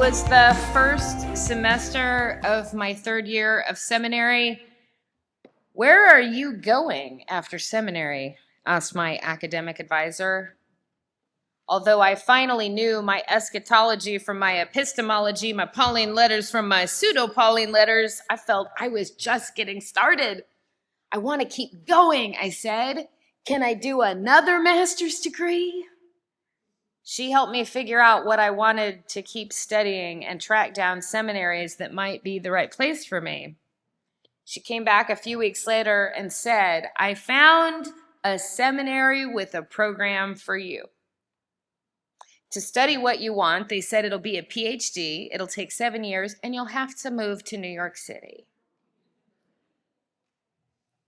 was the first semester of my third year of seminary. "Where are you going after seminary?" asked my academic advisor. Although I finally knew my eschatology from my epistemology, my Pauline letters from my pseudo-Pauline letters, I felt I was just getting started. "I want to keep going," I said. "Can I do another master's degree?" She helped me figure out what I wanted to keep studying and track down seminaries that might be the right place for me. She came back a few weeks later and said, "I found a seminary with a program for you. To study what you want, they said it'll be a PhD, it'll take 7 years, and you'll have to move to New York City."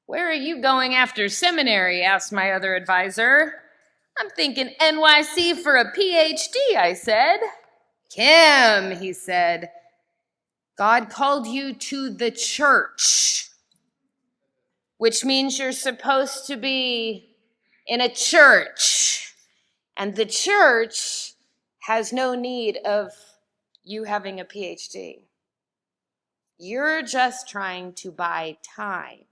"Where are you going after seminary?" asked my other advisor. "I'm thinking NYC for a PhD," I said. "Kim," he said, "God called you to the church, which means you're supposed to be in a church. And the church has no need of you having a PhD. You're just trying to buy time.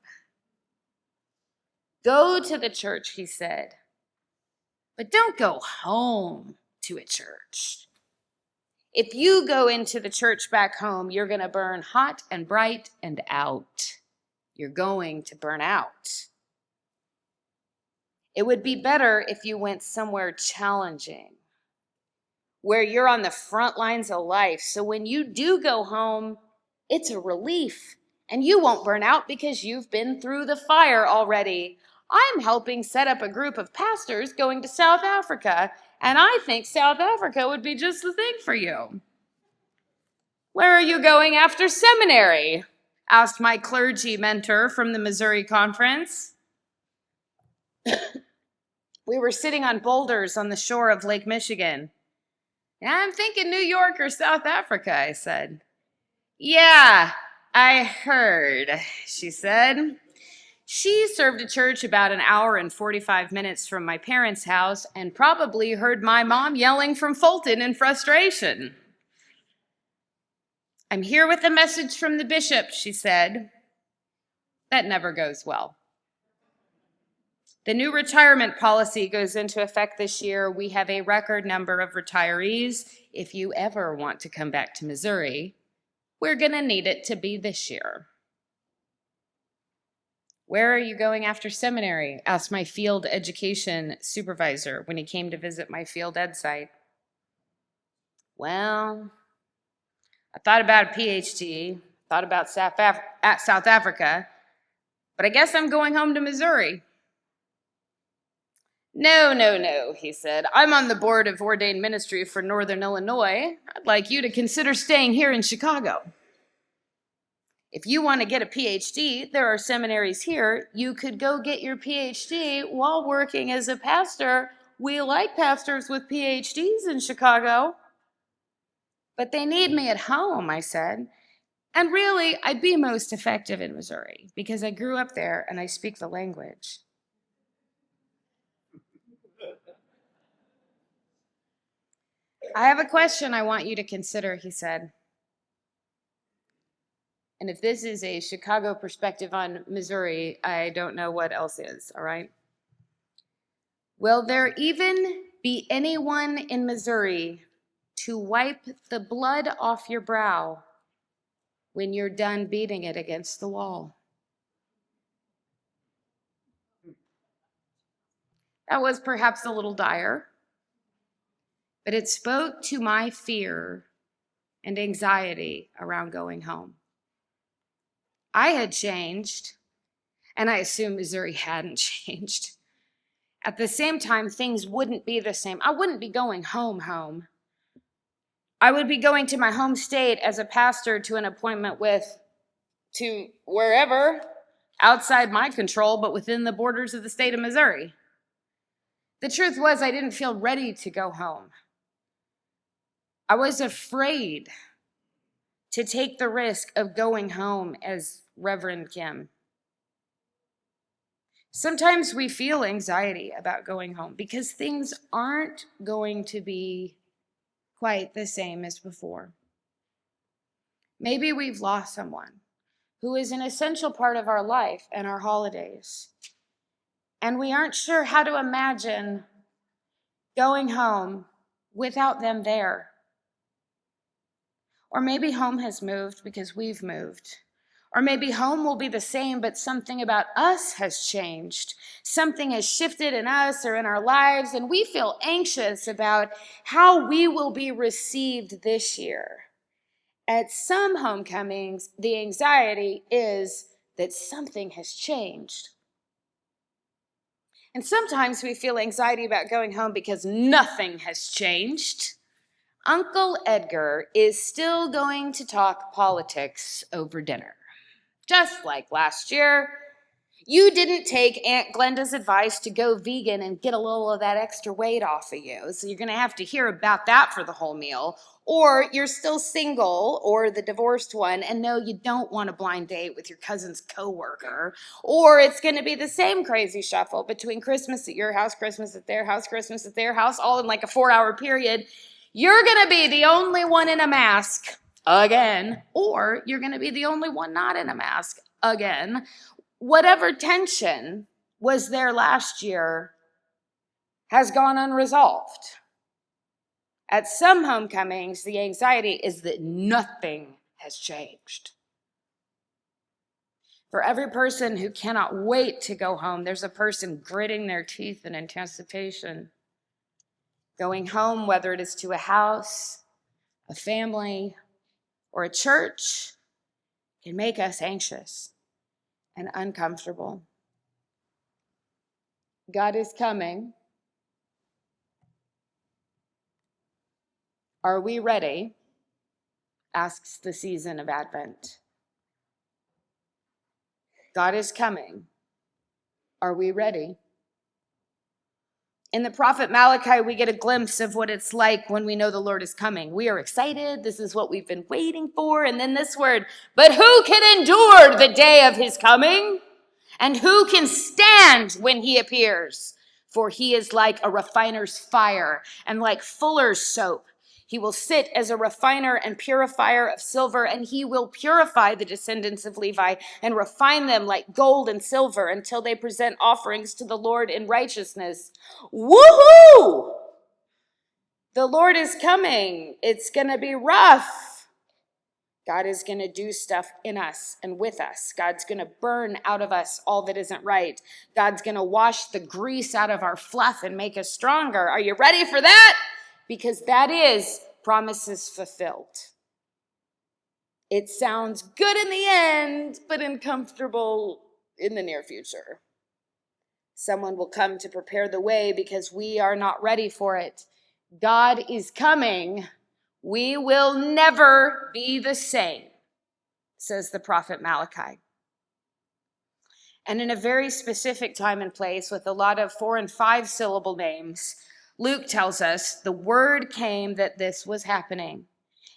Go to the church," he said, "but don't go home to a church. If you go into the church back home, you're going to burn hot and bright and out. You're going to burn out. It would be better if you went somewhere challenging, where you're on the front lines of life. So when you do go home, it's a relief, and you won't burn out because you've been through the fire already. I'm helping set up a group of pastors going to South Africa, and I think South Africa would be just the thing for you." "Where are you going after seminary?" asked my clergy mentor from the Missouri conference. We were sitting on boulders on the shore of Lake Michigan. "I'm thinking New York or South Africa," I said. "Yeah, I heard," she said. She served a church about an hour and 45 minutes from my parents' house and probably heard my mom yelling from Fulton in frustration. "I'm here with a message from the bishop," she said. That never goes well. The new retirement policy goes into effect this year. We have a record number of retirees. If you ever want to come back to Missouri, we're going to need it to be this year. "Where are you going after seminary?" asked my field education supervisor when he came to visit my field ed site. "Well, I thought about a PhD, thought about South Africa, but I guess I'm going home to Missouri." No, he said. "I'm on the board of ordained ministry for Northern Illinois. I'd like you to consider staying here in Chicago. If you want to get a PhD, there are seminaries here. You could go get your PhD while working as a pastor. We like pastors with PhDs in Chicago." "But they need me at home," I said. "And really, I'd be most effective in Missouri because I grew up there and I speak the language." "I have a question I want you to consider," he said. And if this is a Chicago perspective on Missouri, I don't know what else is, all right? "Will there even be anyone in Missouri to wipe the blood off your brow when you're done beating it against the wall?" That was perhaps a little dire, but it spoke to my fear and anxiety around going home. I had changed, and I assumed Missouri hadn't changed. At the same time, things wouldn't be the same. I wouldn't be going home. I would be going to my home state as a pastor to an appointment to wherever, outside my control, but within the borders of the state of Missouri. The truth was, I didn't feel ready to go home. I was afraid to take the risk of going home as Reverend Kim. Sometimes we feel anxiety about going home because things aren't going to be quite the same as before. Maybe we've lost someone who is an essential part of our life and our holidays, and we aren't sure how to imagine going home without them there. Or maybe home has moved because we've moved. Or maybe home will be the same, but something about us has changed. Something has shifted in us or in our lives, and we feel anxious about how we will be received this year. At some homecomings, the anxiety is that something has changed. And sometimes we feel anxiety about going home because nothing has changed. Uncle Edgar is still going to talk politics over dinner. Just like last year, you didn't take Aunt Glenda's advice to go vegan and get a little of that extra weight off of you. So you're going to have to hear about that for the whole meal. Or you're still single or the divorced one and no, you don't want a blind date with your cousin's coworker. Or it's going to be the same crazy shuffle between Christmas at your house, Christmas at their house, Christmas at their house, all in like a 4-hour period. You're going to be the only one in a mask again, or you're going to be the only one not in a mask again. Whatever tension was there last year has gone unresolved. At some homecomings, the anxiety is that nothing has changed. For every person who cannot wait to go home, there's a person gritting their teeth in anticipation. Going home, whether it is to a house, a family, or a church, can make us anxious and uncomfortable. God is coming. Are we ready? Asks the season of Advent. God is coming. Are we ready? In the prophet Malachi, we get a glimpse of what it's like when we know the Lord is coming. We are excited. This is what we've been waiting for. And then this word, but who can endure the day of his coming? And who can stand when he appears? For he is like a refiner's fire and like fuller's soap. He will sit as a refiner and purifier of silver, and he will purify the descendants of Levi and refine them like gold and silver until they present offerings to the Lord in righteousness. Woohoo! The Lord is coming. It's going to be rough. God is going to do stuff in us and with us. God's going to burn out of us all that isn't right. God's going to wash the grease out of our fluff and make us stronger. Are you ready for that? Because that is promises fulfilled. It sounds good in the end, but uncomfortable in the near future. Someone will come to prepare the way because we are not ready for it. God is coming. We will never be the same, says the prophet Malachi. And in a very specific time and place with a lot of 4- and 5-syllable names, Luke tells us the word came that this was happening.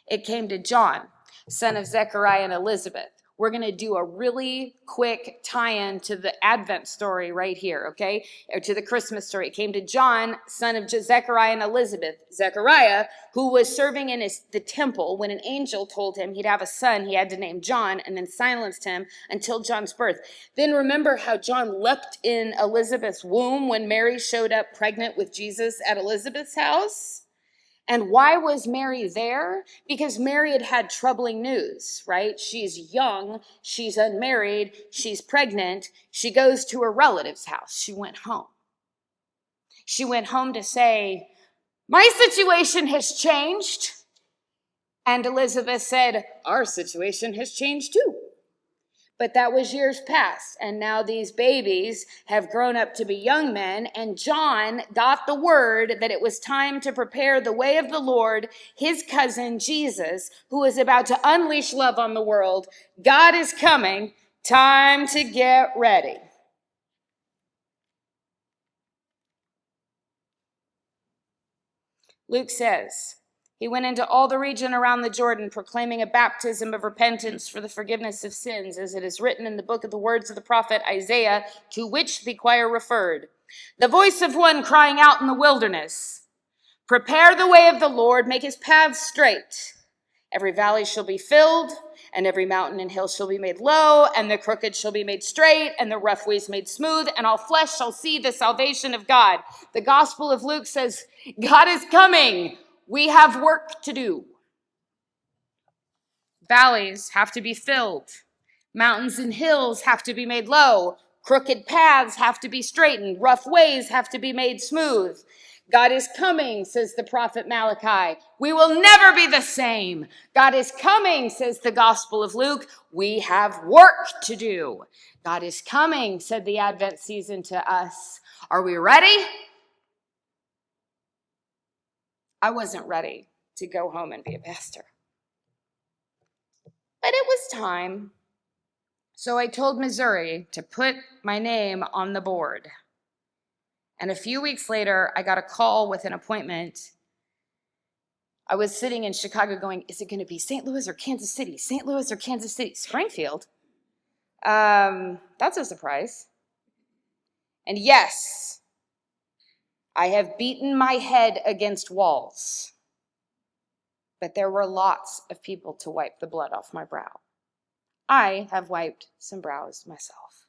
It came to John, son of Zechariah and Elizabeth. We're going to do a really quick tie-in to the Advent story right here, okay? Or to the Christmas story. It came to John, son of Zechariah and Elizabeth. Zechariah, who was serving in the temple when an angel told him he'd have a son, he had to name John, and then silenced him until John's birth. Then remember how John leapt in Elizabeth's womb when Mary showed up pregnant with Jesus at Elizabeth's house? And why was Mary there? Because Mary had had troubling news, right? She's young, she's unmarried, she's pregnant. She goes to her relative's house. She went home. She went home to say, my situation has changed. And Elizabeth said, our situation has changed too. But that was years past, and now these babies have grown up to be young men, and John got the word that it was time to prepare the way of the Lord, his cousin Jesus, who is about to unleash love on the world. God is coming. Time to get ready. Luke says, he went into all the region around the Jordan, proclaiming a baptism of repentance for the forgiveness of sins, as it is written in the book of the words of the prophet Isaiah, to which the choir referred. The voice of one crying out in the wilderness, prepare the way of the Lord, make his paths straight. Every valley shall be filled, and every mountain and hill shall be made low, and the crooked shall be made straight, and the rough ways made smooth, and all flesh shall see the salvation of God. The Gospel of Luke says, God is coming. We have work to do. Valleys have to be filled. Mountains and hills have to be made low. Crooked paths have to be straightened. Rough ways have to be made smooth. God is coming, says the prophet Malachi. We will never be the same. God is coming, says the Gospel of Luke. We have work to do. God is coming, said the Advent season to us. Are we ready? I wasn't ready to go home and be a pastor. But it was time. So I told Missouri to put my name on the board. And a few weeks later, I got a call with an appointment. I was sitting in Chicago going, is it going to be St. Louis or Kansas City? St. Louis or Kansas City? Springfield? That's a surprise. And yes, I have beaten my head against walls. But there were lots of people to wipe the blood off my brow. I have wiped some brows myself.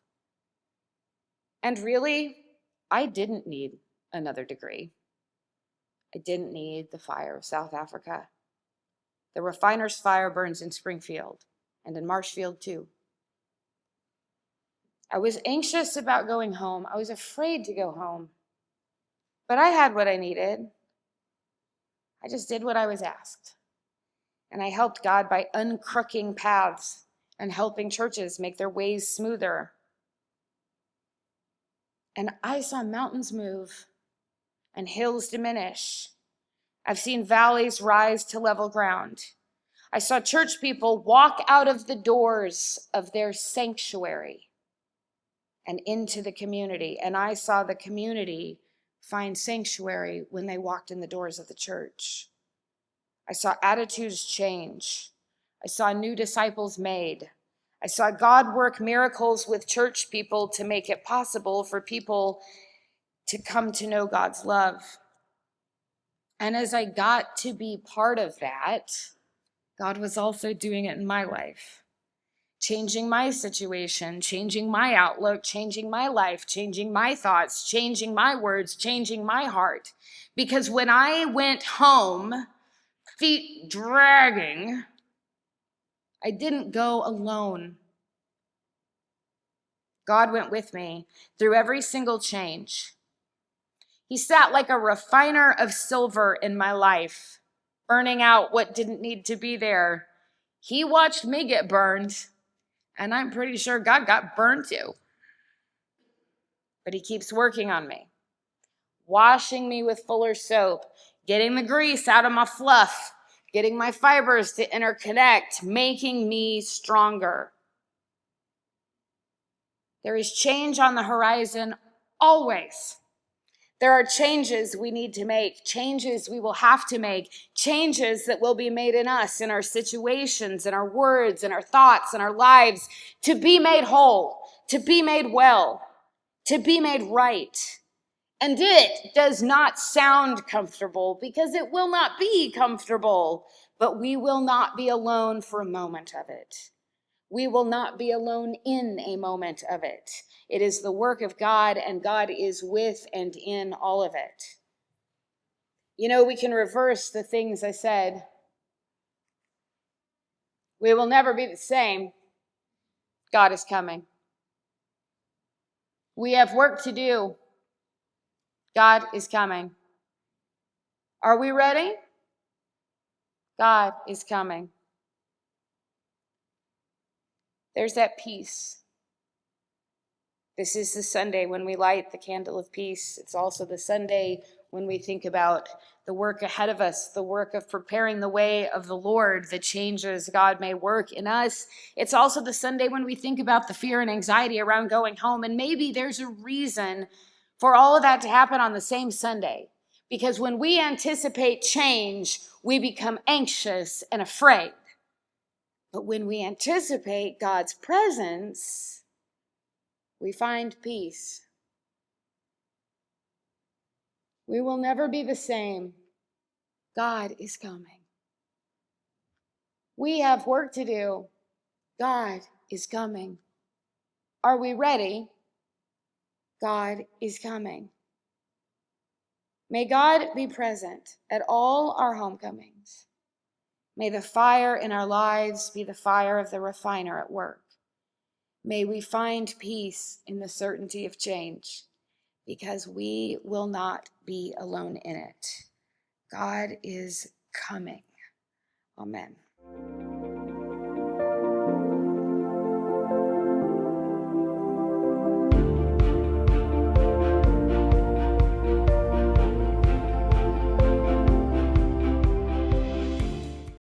And really, I didn't need another degree. I didn't need the fire of South Africa. The refiner's fire burns in Springfield and in Marshfield too. I was anxious about going home. I was afraid to go home. But I had what I needed. I just did what I was asked. And I helped God by uncrooking paths and helping churches make their ways smoother. And I saw mountains move and hills diminish. I've seen valleys rise to level ground. I saw church people walk out of the doors of their sanctuary and into the community. And I saw the community find sanctuary when they walked in the doors of the church. I saw attitudes change. I saw new disciples made. I saw God work miracles with church people to make it possible for people to come to know God's love. And as I got to be part of that, God was also doing it in my life, changing my situation, changing my outlook, changing my life, changing my thoughts, changing my words, changing my heart. Because when I went home, feet dragging, I didn't go alone. God went with me through every single change. He sat like a refiner of silver in my life, burning out what didn't need to be there. He watched me get burned, and I'm pretty sure God got burned too. But he keeps working on me, washing me with fuller soap, getting the grease out of my fluff, getting my fibers to interconnect, making me stronger. There is change on the horizon always. There are changes we need to make, changes we will have to make, changes that will be made in us, in our situations, in our words, in our thoughts, in our lives, to be made whole, to be made well, to be made right. And it does not sound comfortable because it will not be comfortable, but we will not be alone for a moment of it. We will not be alone in a moment of it. It is the work of God, and God is with and in all of it. You know, we can reverse the things I said. We will never be the same. God is coming. We have work to do. God is coming. Are we ready? God is coming. There's that peace. This is the Sunday when we light the candle of peace. It's also the Sunday when we think about the work ahead of us, the work of preparing the way of the Lord, the changes God may work in us. It's also the Sunday when we think about the fear and anxiety around going home. And maybe there's a reason for all of that to happen on the same Sunday. Because when we anticipate change, we become anxious and afraid. But when we anticipate God's presence, we find peace. We will never be the same. God is coming. We have work to do. God is coming. Are we ready? God is coming. May God be present at all our homecomings. May the fire in our lives be the fire of the refiner at work. May we find peace in the certainty of change, because we will not be alone in it. God is coming. Amen.